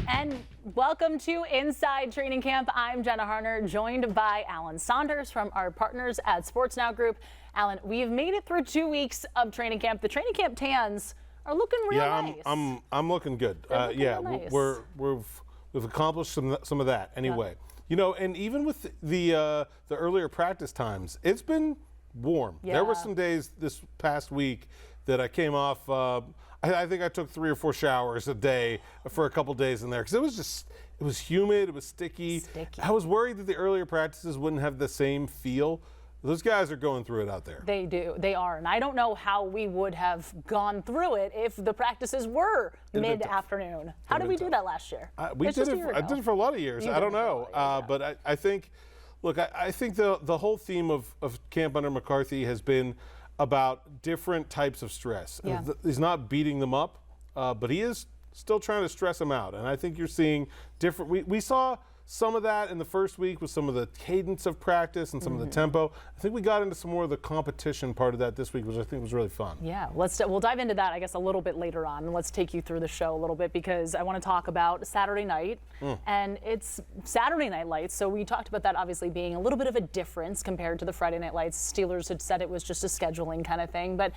And welcome to Inside Training Camp. I'm Jenna Harner, joined by Alan Saunders from our partners at Sports Now Group. Alan, we've made it through 2 weeks of training camp. The training camp tans are looking real nice. Yeah, I'm looking good. Real nice. We've accomplished some of that anyway. You know, and even with the earlier practice times, it's been warm. Yeah. There were some days this past week that I came off. I think I took 3 or 4 showers a day for a couple days in there because it was humid, it was sticky. I was worried that the earlier practices wouldn't have the same feel. Those guys are going through it out there. They do. They are. And I don't know how we would have gone through it if the practices were mid-afternoon. How did we do that last year? I did it for a lot of years. I don't know. But I think, look, I think the whole theme of camp under McCarthy has been about different types of stress. Yeah. He's not beating them up, but he is still trying to stress them out. And I think you're seeing different. We saw some of that in the first week with some of the cadence of practice and some of the tempo. I think we got into some more of the competition part of that this week, which I think was really fun. Yeah, we'll dive into that, I guess, a little bit later on. And let's take you through the show a little bit because I want to talk about Saturday night. And it's Saturday Night Lights, so we talked about that obviously being a little bit of a difference compared to the Friday Night Lights. Steelers had said it was just a scheduling kind of thing, but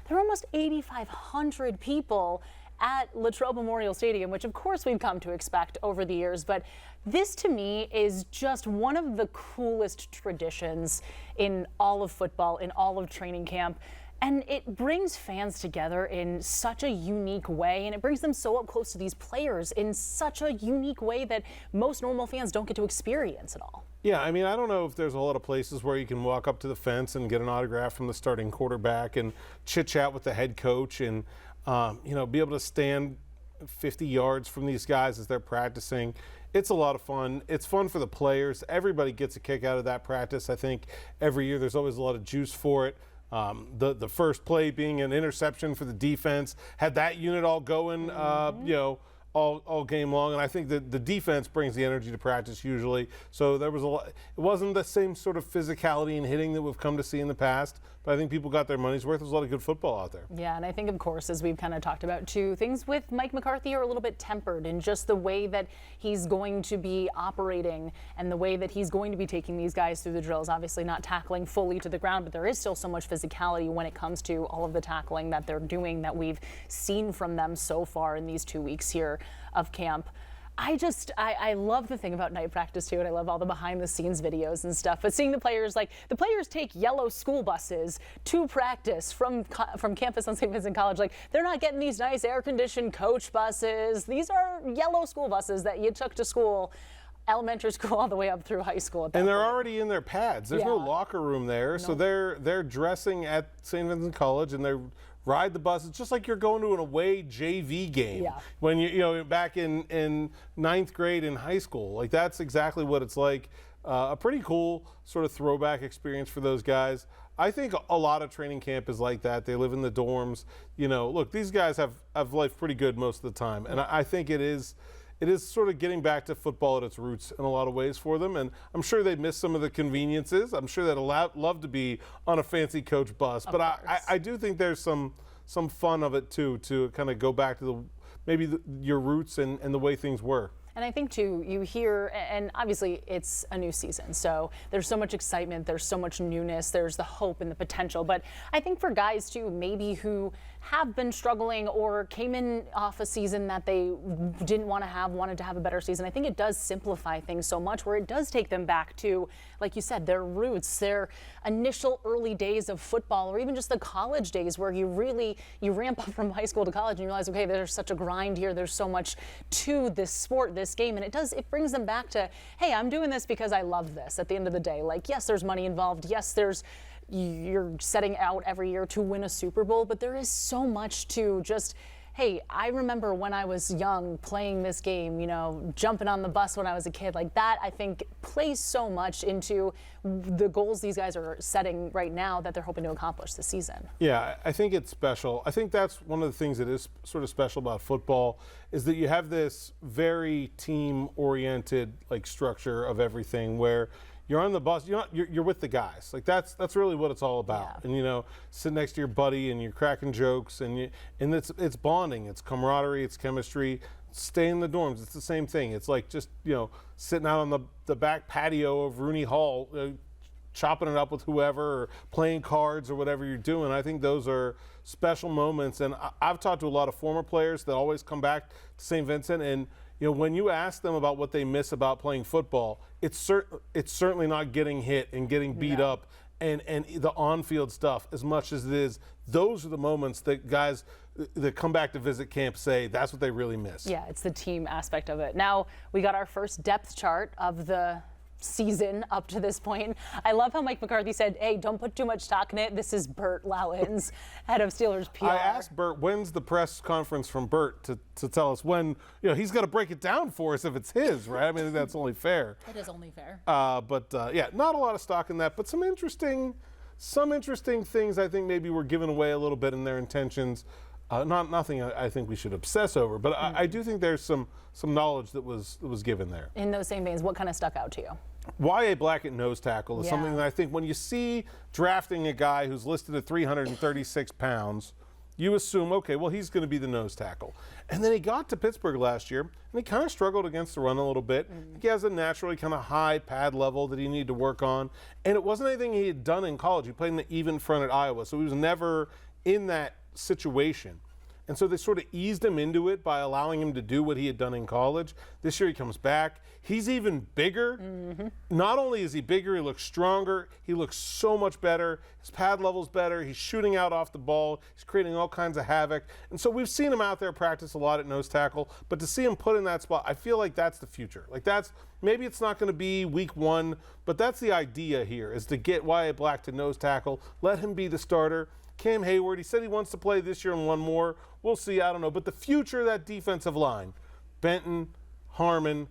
there were almost 8,500 people at Latrobe Memorial Stadium, which of course we've come to expect over the years. But this to me is just one of the coolest traditions in all of football, in all of training camp. And it brings fans together in such a unique way, and it brings them so up close to these players in such a unique way that most normal fans don't get to experience at all. Yeah, I mean, I don't know if there's a lot of places where you can walk up to the fence and get an autograph from the starting quarterback and chit-chat with the head coach and be able to stand 50 yards from these guys as they're practicing. It's a lot of fun. It's fun for the players. Everybody gets a kick out of that practice. I think every year there's always a lot of juice for it. The first play being an interception for the defense, had that unit all going, all game long. And I think that the defense brings the energy to practice usually. So there was a lot. It wasn't the same sort of physicality and hitting that we've come to see in the past, but I think people got their money's worth. There's a lot of good football out there. Yeah, and I think, of course, as we've kind of talked about too, things with Mike McCarthy are a little bit tempered in just the way that he's going to be operating and the way that he's going to be taking these guys through the drills. Obviously not tackling fully to the ground, but there is still so much physicality when it comes to all of the tackling that they're doing that we've seen from them so far in these 2 weeks here of camp. I love the thing about night practice too, and I love all the behind the scenes videos and stuff, but seeing the players take yellow school buses to practice from campus on St. Vincent College. Like, they're not getting these nice air conditioned coach buses. These are yellow school buses that you took to school, elementary school all the way up through high school. And they're already in their pads. There's no locker room there. So they're dressing at St. Vincent College and they ride the bus. It's just like you're going to an away JV game when you back in 9th grade in high school. Like, that's exactly what it's like. A pretty cool sort of throwback experience for those guys. I think a lot of training camp is like that. They live in the dorms. Look, these guys have life pretty good most of the time, and I think it is sort of getting back to football at its roots in a lot of ways for them. And I'm sure they miss some of the conveniences. I'm sure they'd love to be on a fancy coach bus. But I do think there's some fun of it, too, to kind of go back to your roots and the way things were. And I think, too, you hear, and obviously it's a new season, so there's so much excitement, there's so much newness, there's the hope and the potential. But I think for guys, too, maybe who have been struggling or came in off a season that they didn't want to have, wanted to have a better season, I think it does simplify things so much where it does take them back to, like you said, their roots, their initial early days of football, or even just the college days where you ramp up from high school to college and you realize, okay, there's such a grind here, there's so much to this sport, this game, and it brings them back to, hey, I'm doing this because I love this at the end of the day. Like, yes, there's money involved. Yes, you're setting out every year to win a Super Bowl, but there is so much to just, hey, I remember when I was young playing this game, jumping on the bus when I was a kid. Like, that, I think, plays so much into the goals these guys are setting right now that they're hoping to accomplish this season. Yeah, I think it's special. I think that's one of the things that is sort of special about football is that you have this very team-oriented structure of everything where you're on the bus, you're with the guys. Like, that's really what it's all about. Yeah. And sit next to your buddy and you're cracking jokes and it's bonding, it's camaraderie, it's chemistry. stay in the dorms. It's the same thing. It's like just, sitting out on the back patio of Rooney Hall, chopping it up with whoever or playing cards or whatever you're doing. I think those are special moments. And I've talked to a lot of former players that always come back to St. Vincent, and when you ask them about what they miss about playing football, it's certainly not getting hit and getting beat up and the on-field stuff as much as it is. Those are the moments that guys that come back to visit camp say that's what they really miss. Yeah, it's the team aspect of it. Now, we got our first depth chart of the season up to this point. I love how Mike McCarthy said, hey, don't put too much stock in it. This is Bert Lowens, head of Steelers PR. I asked Bert, when's the press conference from Bert to tell us when, he's got to break it down for us if it's his, right? I mean, that's only fair. It is only fair. Yeah, not a lot of stock in that, but some interesting things I think maybe were given away a little bit in their intentions. Nothing I think we should obsess over, but I do think there's some knowledge that was given there. In those same veins, what kind of stuck out to you? Y.A. Black at nose tackle is something that I think when you see drafting a guy who's listed at 336 pounds, you assume, okay, well, he's going to be the nose tackle. And then he got to Pittsburgh last year, and he kind of struggled against the run a little bit. He has a naturally kind of high pad level that he needed to work on, and it wasn't anything he had done in college. He played in the even front at Iowa, so he was never in that situation. And so they sort of eased him into it by allowing him to do what he had done in college. This year he comes back. He's even bigger. Not only is he bigger, he looks stronger. He looks so much better. His pad level's better. He's shooting out off the ball. He's creating all kinds of havoc. And so we've seen him out there practice a lot at nose tackle, but to see him put in that spot, I feel like that's the future. Like maybe it's not going to be week 1, but that's the idea here, is to get Y.A. Black to nose tackle, let him be the starter. Cam Hayward, he said he wants to play this year and one more. We'll see, I don't know. But the future of that defensive line, Benton, Harmon,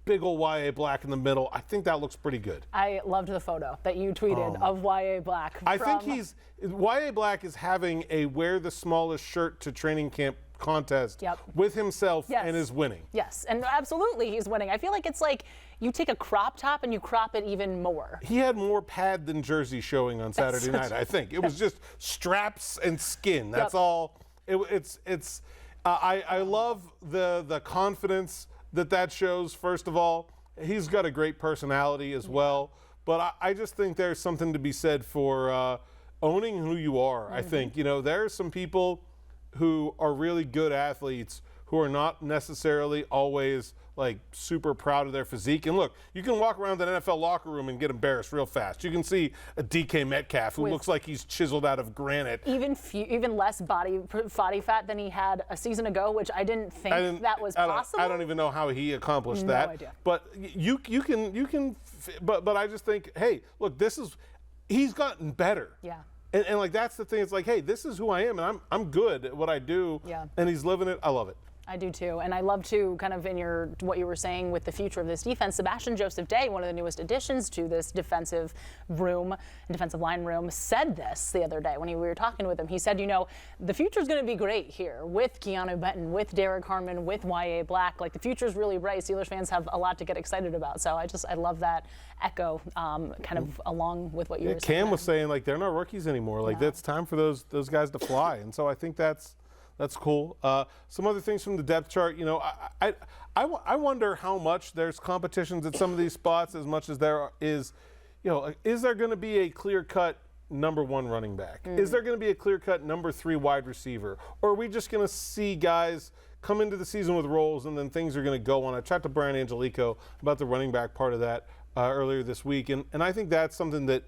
big old Y.A. Black in the middle, I think that looks pretty good. I loved the photo that you tweeted of Y.A. Black. I think Y.A. Black is having a wear the smallest shirt to training camp contest with himself and is winning. Yes, and absolutely he's winning. I feel like it's like you take a crop top and you crop it even more. He had more pad than jersey showing on Saturday night, I think. It was just straps and skin. That's all. I love the confidence that shows, first of all. He's got a great personality as well. But I just think there's something to be said for owning who you are, I think. There are some people who are really good athletes who are not necessarily always like super proud of their physique. And look, you can walk around an NFL locker room and get embarrassed real fast. You can see a DK Metcalf who looks like he's chiseled out of granite. Even less body fat than he had a season ago, which I didn't think that was possible. I don't even know how he accomplished that. No idea. But you can, but I just think, hey, look, he's gotten better. Yeah. And like that's the thing. It's like, hey, this is who I am, and I'm good at what I do. Yeah. And he's living it. I love it. I do too, and I love to kind of in what you were saying with the future of this defense. Sebastian Joseph Day, one of the newest additions to this defensive line room, said this the other day when we were talking with him. He said, the future is going to be great here with Keanu Benton, with Derek Harmon, with Y.A. Black. Like the future is really bright. Steelers fans have a lot to get excited about. So I love that echo, kind of along with what you were saying. Cam was saying like they're not rookies anymore. Like it's time for those guys to fly, and so I think that's cool. Some other things from the depth chart, I wonder how much there's competitions at some of these spots as much as there is, is there going to be a clear-cut number 1 running back? Is there going to be a clear-cut number 3 wide receiver? Or are we just going to see guys come into the season with roles and then things are going to go on? I chatted to Brian Angelico about the running back part of that earlier this week, and I think that's something that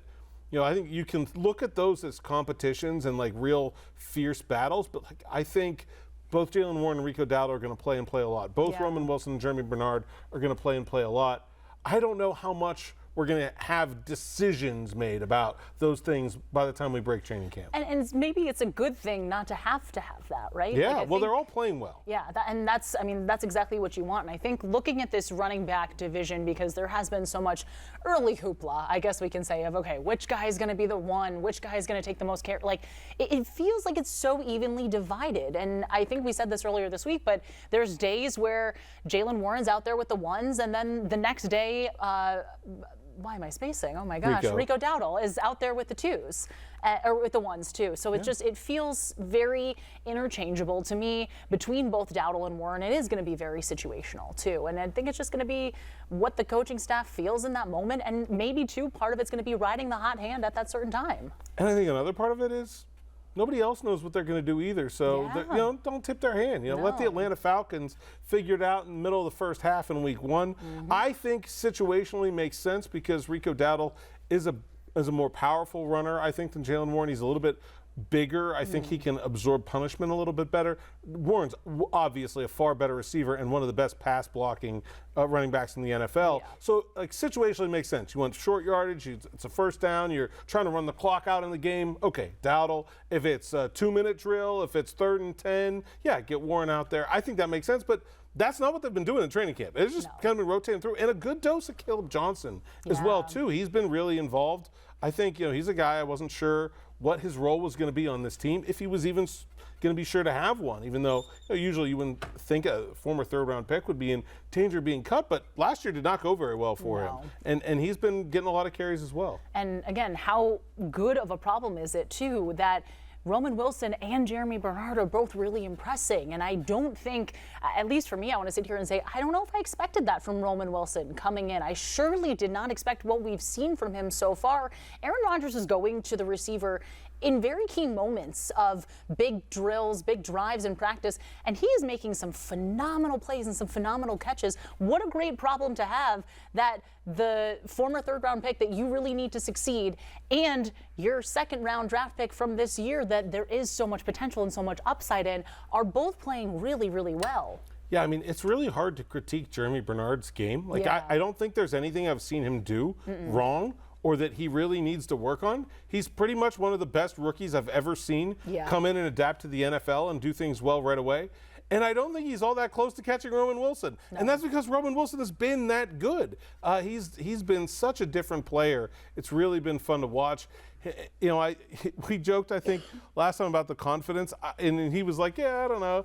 I think you can look at those as competitions and like real fierce battles, but like I think both Jalen Warren and Rico Dowdle are going to play a lot. Both Roman Wilson and Jeremy Bernard are going to play a lot. I don't know how much we're going to have decisions made about those things by the time we break training camp. And maybe it's a good thing not to have that, right? Yeah, well, they're all playing well. Yeah, that's exactly what you want. And I think looking at this running back division, because there has been so much early hoopla, I guess we can say, of, okay, which guy is going to be the one? Which guy is going to take the most care? Like, it feels like it's so evenly divided. And I think we said this earlier this week, but there's days where Jalen Warren's out there with the ones, and then the next day, why am I spacing? Oh my gosh, Rico Dowdle is out there with the twos, or with the ones too. So it feels very interchangeable to me between both Dowdle and Warren. It is going to be very situational too, and I think it's just going to be what the coaching staff feels in that moment, and maybe too part of it's going to be riding the hot hand at that certain time. And I think another part of it is nobody else knows what they're going to do either. So, don't tip their hand. Let the Atlanta Falcons figure it out in the middle of the first half in week 1. I think situationally makes sense because Rico Dowdle is a more powerful runner, I think, than Jalen Warren. He's a little bit bigger. I think he can absorb punishment a little bit better. Warren's obviously a far better receiver and one of the best pass blocking running backs in the NFL. So situationally makes sense. You want short yardage, it's a first down, you're trying to run the clock out in the game. Okay, Dowdle. If it's a 2-minute drill, if it's 3rd and 10, get Warren out there. I think that makes sense, but that's not what they've been doing in training camp. It's just kind of been rotating through, and a good dose of Caleb Johnson as well too. He's been really involved. I think he's a guy I wasn't sure what his role was going to be on this team, if he was even going to be sure to have one, even though usually you wouldn't think a former 3rd-round pick would be in danger of being cut, but last year did not go very well for him. And he's been getting a lot of carries as well. And again, how good of a problem is it too that Roman Wilson and Jeremy Bernard are both really impressing. And I don't think, at least for me, I want to sit here and say, I don't know if I expected that from Roman Wilson coming in. I surely did not expect what we've seen from him so far. Aaron Rodgers is going to the receiver in very key moments of big drills, big drives in practice, and he is making some phenomenal plays and some phenomenal catches. What a great problem to have, that the former 3rd-round pick that you really need to succeed and your 2nd-round draft pick from this year that there is so much potential and so much upside in are both playing really, really well. Yeah, I mean, it's really hard to critique Jeremy Bernard's game. I don't think there's anything I've seen him do wrong or that he really needs to work on. He's pretty much one of the best rookies I've ever seen come in and adapt to the NFL and do things well right away. And I don't think he's all that close to catching Roman Wilson. And that's because Roman Wilson has been that good. He's been such a different player. It's really been fun to watch. We joked, I think, last time about the confidence, and he was like, I don't know.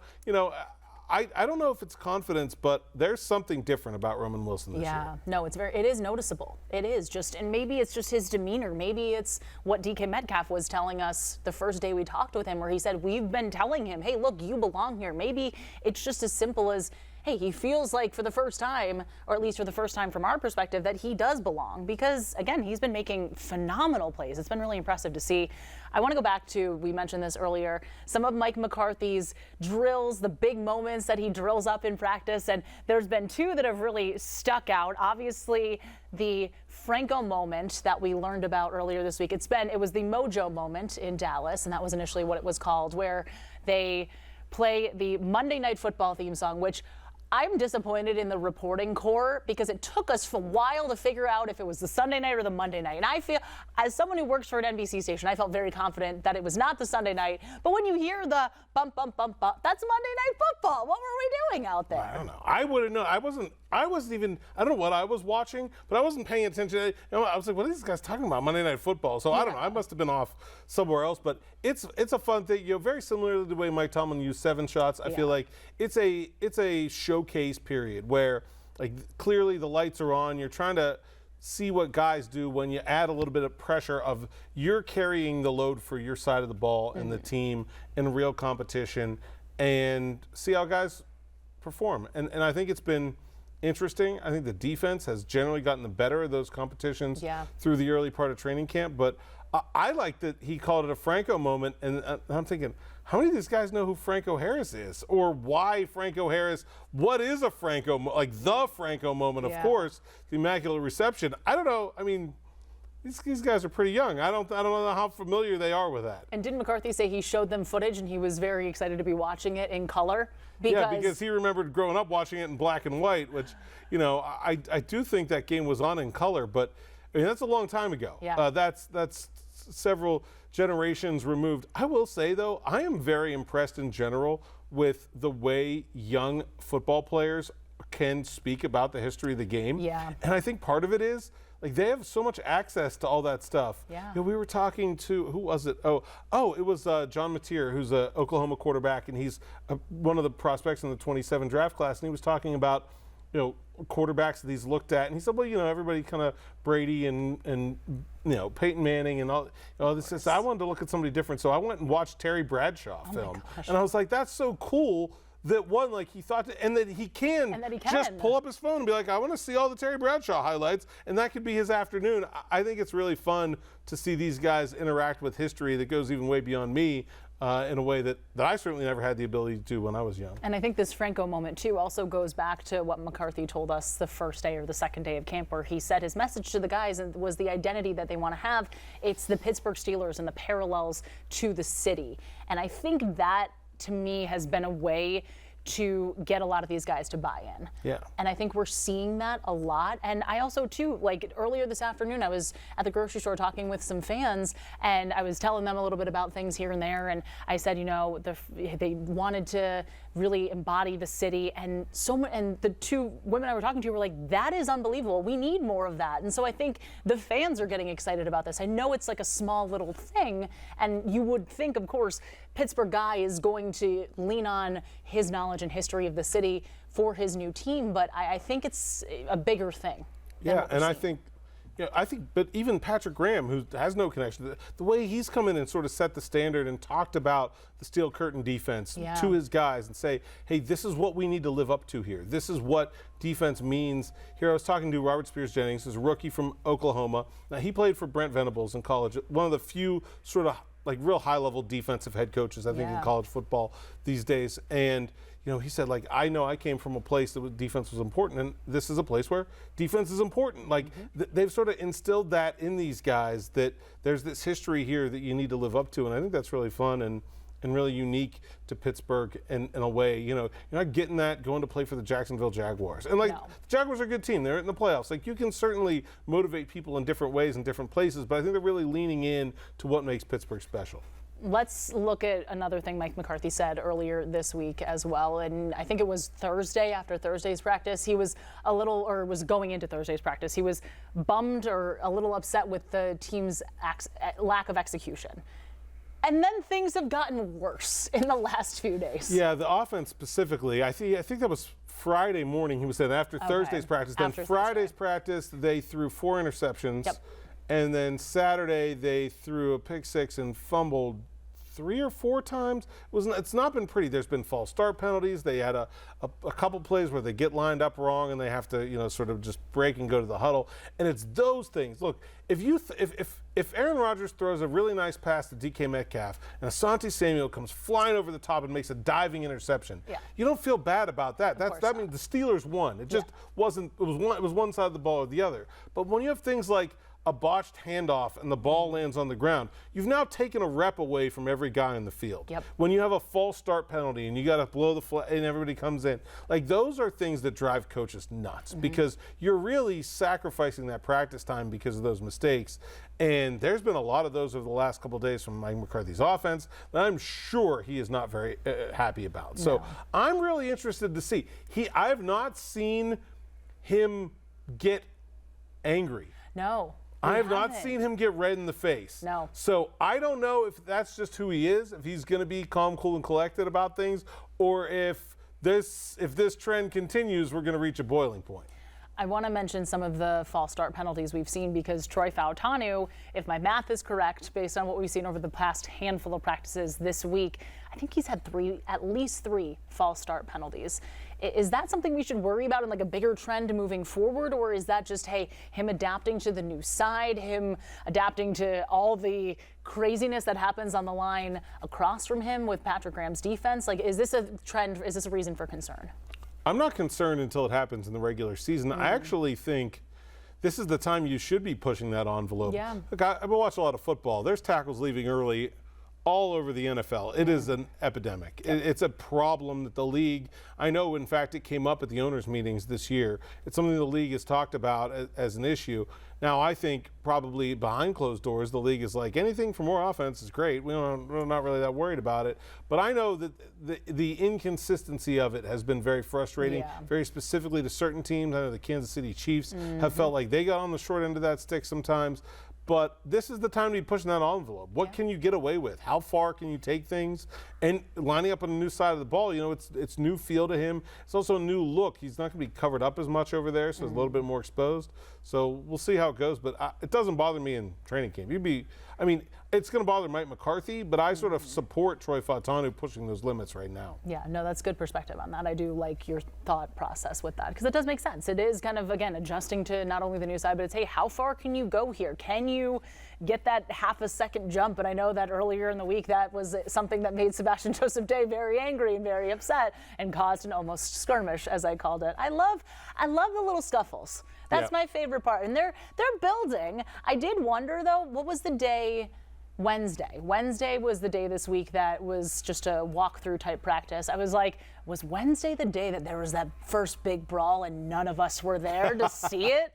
I don't know if it's confidence, but there's something different about Roman Wilson this year. No, it is noticeable. It is just, and maybe it's just his demeanor. Maybe it's what DK Metcalf was telling us the first day we talked with him, where he said, we've been telling him, hey, look, you belong here. Maybe it's just as simple as, hey, he feels like for the first time, or at least for the first time from our perspective, that he does belong. Because, again, he's been making phenomenal plays. It's been really impressive to see. I want to go back to, we mentioned this earlier, some of Mike McCarthy's drills, the big moments that he drills up in practice. And there's been 2 that have really stuck out. Obviously, the Franco moment that we learned about earlier this week. It was the Mojo moment in Dallas, and that was initially what it was called, where they play the Monday Night Football theme song, which I'm disappointed in the reporting corps because it took us a while to figure out if it was the Sunday night or the Monday night. And I feel, as someone who works for an NBC station, I felt very confident that it was not the Sunday night. But when you hear the bump, bump, bump, bump, that's Monday Night Football. What were we doing out there? I don't know. I wouldn't know. I wasn't even, I don't know what I was watching, but I wasn't paying attention. I was like, what are these guys talking about, Monday Night Football? So I don't know. I must have been off somewhere else. But it's a fun thing. Very similar to the way Mike Tomlin used 7 shots. I feel like it's a showcase period where clearly the lights are on. You're trying to see what guys do when you add a little bit of pressure of you're carrying the load for your side of the ball and the team in real competition, and see how guys perform. And I think it's been interesting. I think the defense has generally gotten the better of those competitions through the early part of training camp. But I like that he called it a Franco moment, and I'm thinking, how many of these guys know who Franco Harris is, or why Franco Harris? What is a Franco, the Franco moment? Of course, the Immaculate Reception. I don't know. I mean, these guys are pretty young. I don't know how familiar they are with that. And didn't McCarthy say he showed them footage and he was very excited to be watching it in color? Because he remembered growing up watching it in black and white, which, I do think that game was on in color, but I mean, that's a long time ago. That's several generations removed. I will say, though, I am very impressed in general with the way young football players can speak about the history of the game. And I think part of it is, they have so much access to all that stuff. We were talking to, who was it? It was John Mateer, who's an Oklahoma quarterback, and he's one of the prospects in the 27 draft class, and he was talking about quarterbacks that he's looked at, and he said, well, everybody kind of Brady and Peyton Manning and all this. I wanted to look at somebody different, so I went and watched Terry Bradshaw film, and I was like, that's so cool. That one, like he thought, and that he can just pull up his phone and be like, I want to see all the Terry Bradshaw highlights, and that could be his afternoon. I think it's really fun to see these guys interact with history that goes even way beyond me in a way that I certainly never had the ability to do when I was young. And I think this Franco moment, too, also goes back to what McCarthy told us the first day or the second day of camp, where he said his message to the guys was the identity that they want to have. It's the Pittsburgh Steelers and the parallels to the city. And I think that, to me, has been a way to get a lot of these guys to buy in. Yeah. And I think we're seeing that a lot. And I also, too, like earlier this afternoon, I was at the grocery store talking with some fans, and I was telling them a little bit about things here and there. And I said, they wanted to really embody the city. And and the two women I were talking to were like, that is unbelievable. We need more of that. And so I think the fans are getting excited about this. I know it's like a small little thing, and you would think, of course, Pittsburgh guy is going to lean on his knowledge and history of the city for his new team, but I think it's a bigger thing. Yeah, and I think, but even Patrick Graham, who has no connection, the way he's come in and sort of set the standard and talked about the steel curtain defense to his guys and say, hey, this is what we need to live up to here. This is what defense means. Here I was talking to Robert Spears-Jennings, who's a rookie from Oklahoma. Now, he played for Brent Venables in college, one of the few sort of like real high-level defensive head coaches, I think, in college football these days. And, he said, like, I know I came from a place that defense was important, and this is a place where defense is important. Like, they've sort of instilled that in these guys, that there's this history here that you need to live up to, and I think that's really fun and really unique to Pittsburgh in a way. You're not getting that going to play for the Jacksonville Jaguars. And, the Jaguars are a good team. They're in the playoffs. Like, you can certainly motivate people in different ways in different places, but I think they're really leaning in to what makes Pittsburgh special. Let's look at another thing Mike McCarthy said earlier this week as well. And I think it was Thursday, after Thursday's practice, he was was going into Thursday's practice. He was bummed or a little upset with the team's lack of execution. And then things have gotten worse in the last few days. Yeah, the offense specifically, I think that was Friday morning, he was saying, after Thursday's practice. Then Friday's practice, they threw 4 interceptions. Yep. And then Saturday, they threw a pick 6 and fumbled 3 or 4 times. It's not been pretty. There's been false start penalties. They had a couple plays where they get lined up wrong and they have to, sort of just break and go to the huddle. And it's those things. Look, if Aaron Rodgers throws a really nice pass to DK Metcalf and Asante Samuel comes flying over the top and makes a diving interception, you don't feel bad about that. That means the Steelers won. It just wasn't. It was one side of the ball or the other. But when you have things like a botched handoff and the ball lands on the ground, you've now taken a rep away from every guy in the field. Yep. When you have a false start penalty and you got to blow the flag and everybody comes in, like, those are things that drive coaches nuts because you're really sacrificing that practice time because of those mistakes. And there's been a lot of those over the last couple of days from Mike McCarthy's offense that I'm sure he is not very happy about. No. So I'm really interested to see. I have not seen him get angry. No. I have not seen him get red in the face. No. So I don't know if that's just who he is, if he's going to be calm, cool, and collected about things, or if this trend continues, we're going to reach a boiling point. I want to mention some of the false start penalties we've seen because Troy Fautanu, if my math is correct, based on what we've seen over the past handful of practices this week, I think he's had at least three false start penalties. Is that something we should worry about in like a bigger trend moving forward, or is that just, hey, him adapting to the new side, him adapting to all the craziness that happens on the line across from him with Patrick Graham's defense? Like, is this a trend? Is this a reason for concern? I'm not concerned until it happens in the regular season. I actually think this is the time you should be pushing that envelope. Yeah. Look, I've watched a lot of football. There's tackles leaving early all over the NFL. It is an epidemic. It's a problem that the league, I know, in fact, it came up at the owners' meetings this year. It's something the league has talked about as an issue. Now, I think probably behind closed doors, the league is like, anything for more offense is great. We're not really that worried about it. But I know that the inconsistency of it has been very frustrating, very specifically to certain teams. I know the Kansas City Chiefs have felt like they got on the short end of that stick sometimes. But this is the time to be pushing that envelope. What can you get away with? How far can you take things? And lining up on a new side of the ball, you know, it's new feel to him. It's also a new look. He's not going to be covered up as much over there, so it's a little bit more exposed. So we'll see how it goes. But it doesn't bother me in training camp. I mean, it's going to bother Mike McCarthy, but I sort of support Troy Fautanu pushing those limits right now. Yeah, no, that's good perspective on that. I do like your thought process with that because it does make sense. It is kind of, again, adjusting to not only the new side, but it's, hey, how far can you go here? Can you get that half a second jump? And I know that earlier in the week that was something that made Sebastian Joseph Day very angry and very upset and caused an almost skirmish, as I called it. I love the little scuffles. That's my favorite part. And they're building. I did wonder, though, what was the day? Wednesday. Wednesday was the day this week that was just a walkthrough type practice. I was like, was Wednesday the day that there was that first big brawl and none of us were there to see it?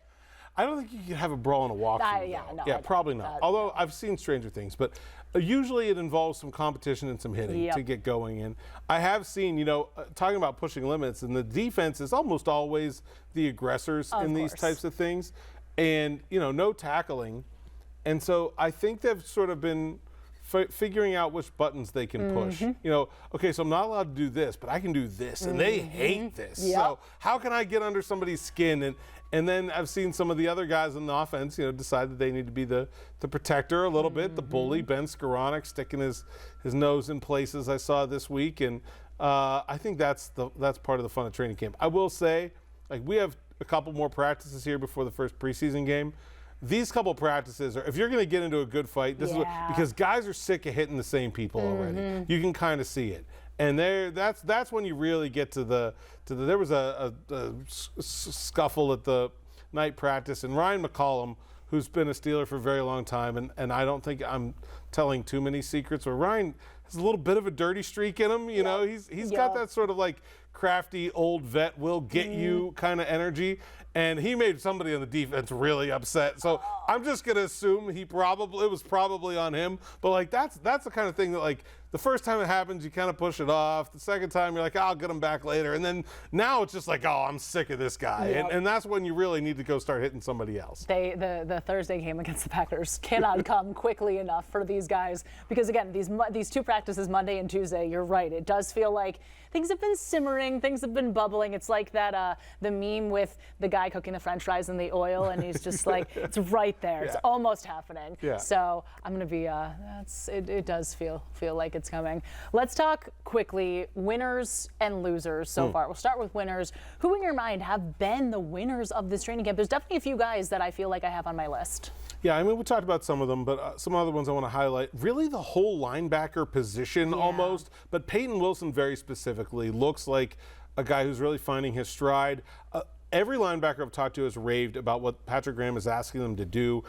I don't think you can have a brawl in a walkthrough. No, probably not. Although I've seen stranger things, but usually it involves some competition and some hitting to get going. And I have seen, you know, talking about pushing limits, and the defense is almost always the aggressors in these types of things. And, you know, no tackling. And so I think they've sort of been figuring out which buttons they can push. You know, okay, so I'm not allowed to do this, but I can do this, and they hate this. So how can I get under somebody's skin? And then I've seen some of the other guys in the offense, you know, decide that they need to be the protector a little bit, the bully. Ben Skoranek sticking his nose in places I saw this week, and I think that's part of the fun of training camp. I will say, like, we have a couple more practices here before the first preseason game. These couple practices are, if you're going to get into a good fight, this is because guys are sick of hitting the same people already. You can kind of see it. And that's when you really get to there was a scuffle at the night practice, and Ryan McCollum, who's been a Steeler for a very long time, and I don't think I'm telling too many secrets, but Ryan has a little bit of a dirty streak in him. You know, he's got that sort of like crafty old vet will get you kind of energy. And he made somebody on the defense really upset. So I'm just going to assume it was probably on him. But, like, that's the kind of thing that, like, the first time it happens, you kind of push it off. The second time, you're like, I'll get him back later. And then now it's just like, oh, I'm sick of this guy. And that's when you really need to go start hitting somebody else. The Thursday game against the Packers cannot come quickly enough for these guys. Because, again, these two practices, Monday and Tuesday, you're right. It does feel like things have been simmering. Things have been bubbling. It's like that the meme with the guy cooking the French fries in the oil, and he's just like, it's right there. It's almost happening. So I'm going to be, it does feel like it's coming. Let's talk quickly winners and losers so far. We'll start with winners. Who in your mind have been the winners of this training camp? There's definitely a few guys that I feel like I have on my list. Yeah, I mean, we talked about some of them, but some other ones I want to highlight. Really the whole linebacker position almost, but Peyton Wilson very specifically looks like a guy who's really finding his stride. Every linebacker I've talked to has raved about what Patrick Graham is asking them to do.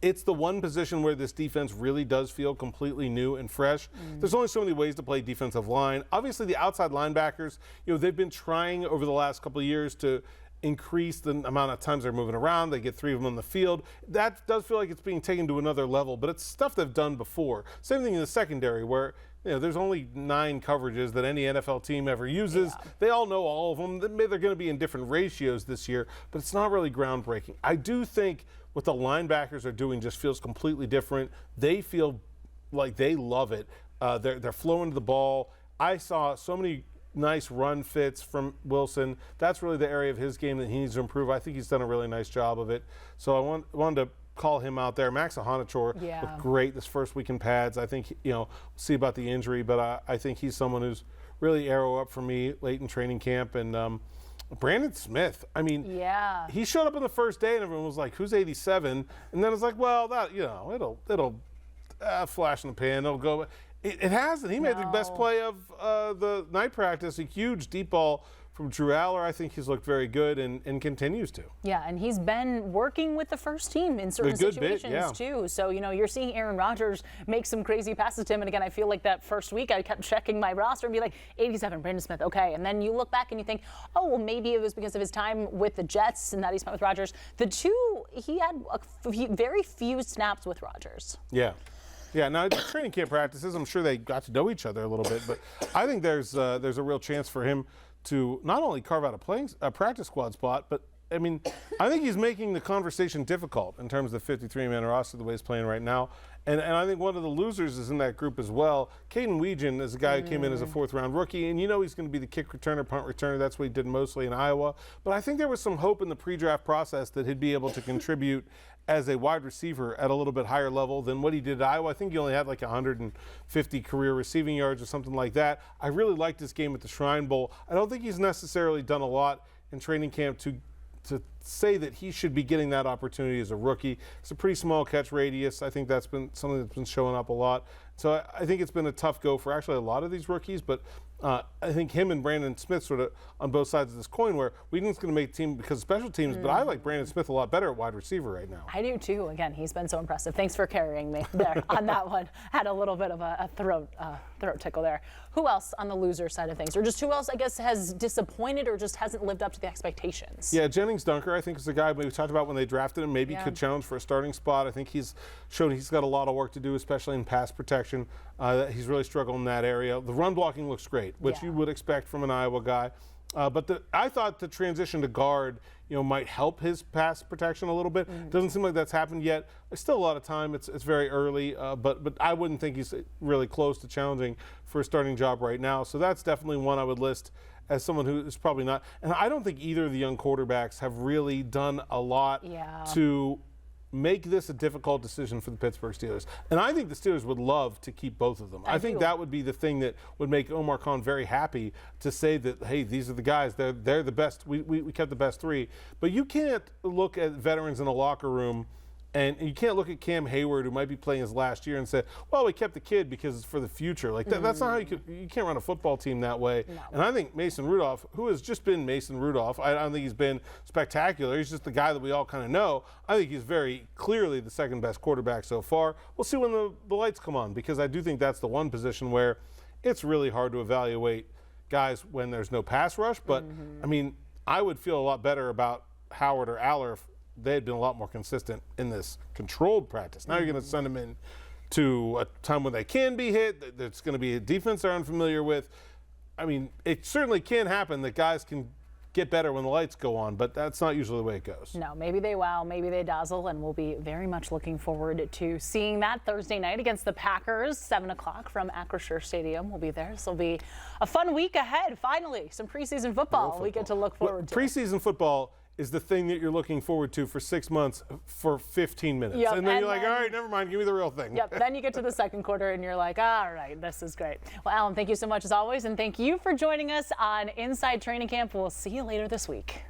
It's the one position where this defense really does feel completely new and fresh. There's only so many ways to play defensive line. Obviously, the outside linebackers, you know, they've been trying over the last couple of years to increase the amount of times they're moving around. They get 3 of them on the field. That does feel like it's being taken to another level, but it's stuff they've done before. Same thing in the secondary where, you know, there's only 9 coverages that any NFL team ever uses. They all know all of them. They're going to be in different ratios this year, but it's not really groundbreaking. I do think what the linebackers are doing just feels completely different. They feel like they love it. They're flowing to the ball. I saw so many nice run fits from Wilson. That's really the area of his game that he needs to improve. I think he's done a really nice job of it. So I wanted to call him out there. Max Ahanator looked great this first week in pads. I think, you know, we'll see about the injury, but I think he's someone who's really arrow up for me late in training camp. And Brandon Smith, I mean, he showed up on the first day and everyone was like, who's 87? And then it's like, well, that, you know, it'll flash in the pan. It'll go. It hasn't. He made the best play of the night practice, a huge deep ball from Drew Aller. I think he's looked very good and continues to. Yeah, and he's been working with the first team in certain situations too. So, you know, you're seeing Aaron Rodgers make some crazy passes to him. And again, I feel like that first week I kept checking my roster and be like, 87, Brandon Smith, okay. And then you look back and you think, oh, well, maybe it was because of his time with the Jets and that he spent with Rodgers. The two, he had very few snaps with Rodgers. Yeah, now training camp practices, I'm sure they got to know each other a little bit, but I think there's a real chance for him to not only carve out a practice squad spot, but I mean, I think he's making the conversation difficult in terms of the 53-man roster the way he's playing right now. And I think one of the losers is in that group as well. Caden Weegan is a guy who came in as a fourth-round rookie, and he's going to be the kick returner, punt returner. That's what he did mostly in Iowa. But I think there was some hope in the pre-draft process that he'd be able to contribute as a wide receiver at a little bit higher level than what he did at Iowa. I think he only had like 150 career receiving yards or something like that. I really liked his game at the Shrine Bowl. I don't think he's necessarily done a lot in training camp to say that he should be getting that opportunity as a rookie. It's a pretty small catch radius. I think that's been something that's been showing up a lot. So I think it's been a tough go for actually a lot of these rookies, but I think him and Brandon Smith sort of on both sides of this coin where Whedon's going to make team because of special teams, but I like Brandon Smith a lot better at wide receiver right now. I do too. Again, he's been so impressive. Thanks for carrying me there on that one. Had a little bit of a throat tickle there. Who else on the loser side of things? Or just who else, I guess, has disappointed or just hasn't lived up to the expectations? Yeah, Jennings Dunker, I think, is the guy we talked about when they drafted him. Maybe could challenge for a starting spot. I think he's shown he's got a lot of work to do, especially in pass protection. He's really struggled in that area. The run blocking looks great, which you would expect from an Iowa guy. But I thought the transition to guard, might help his pass protection a little bit. Doesn't seem like that's happened yet. There's still a lot of time. It's very early, but I wouldn't think he's really close to challenging for a starting job right now. So that's definitely one I would list as someone who is probably not. And I don't think either of the young quarterbacks have really done a lot to make this a difficult decision for the Pittsburgh Steelers. And I think the Steelers would love to keep both of them. I think that would be the thing that would make Omar Khan very happy to say that, hey, these are the guys, they're the best, we kept the best three. But you can't look at veterans in a locker room and you can't look at Cam Hayward, who might be playing his last year, and say, well, we kept the kid because it's for the future. Like that's not how you can't run a football team that way. No. And I think Mason Rudolph, who has just been Mason Rudolph, I don't think he's been spectacular. He's just the guy that we all kind of know. I think he's very clearly the second best quarterback so far. We'll see when the lights come on, because I do think that's the one position where it's really hard to evaluate guys when there's no pass rush. But, I mean, I would feel a lot better about Howard or Aller if they had been a lot more consistent in this controlled practice. Now you're going to send them in to a time when they can be hit. There's going to be a defense they're unfamiliar with. I mean, it certainly can happen that guys can get better when the lights go on, but that's not usually the way it goes. No, maybe they wow, maybe they dazzle, and we'll be very much looking forward to seeing that Thursday night against the Packers, 7 o'clock from Acrisure Stadium. We'll be there. This will be a fun week ahead. Finally, some preseason football we get to look forward to. Preseason football is the thing that you're looking forward to for 6 months for 15 minutes. And then you're like, all right, never mind, give me the real thing. Then you get to the second quarter and you're like, all right, this is great. Well, Alan, thank you so much as always, and thank you for joining us on Inside Training Camp. We'll see you later this week.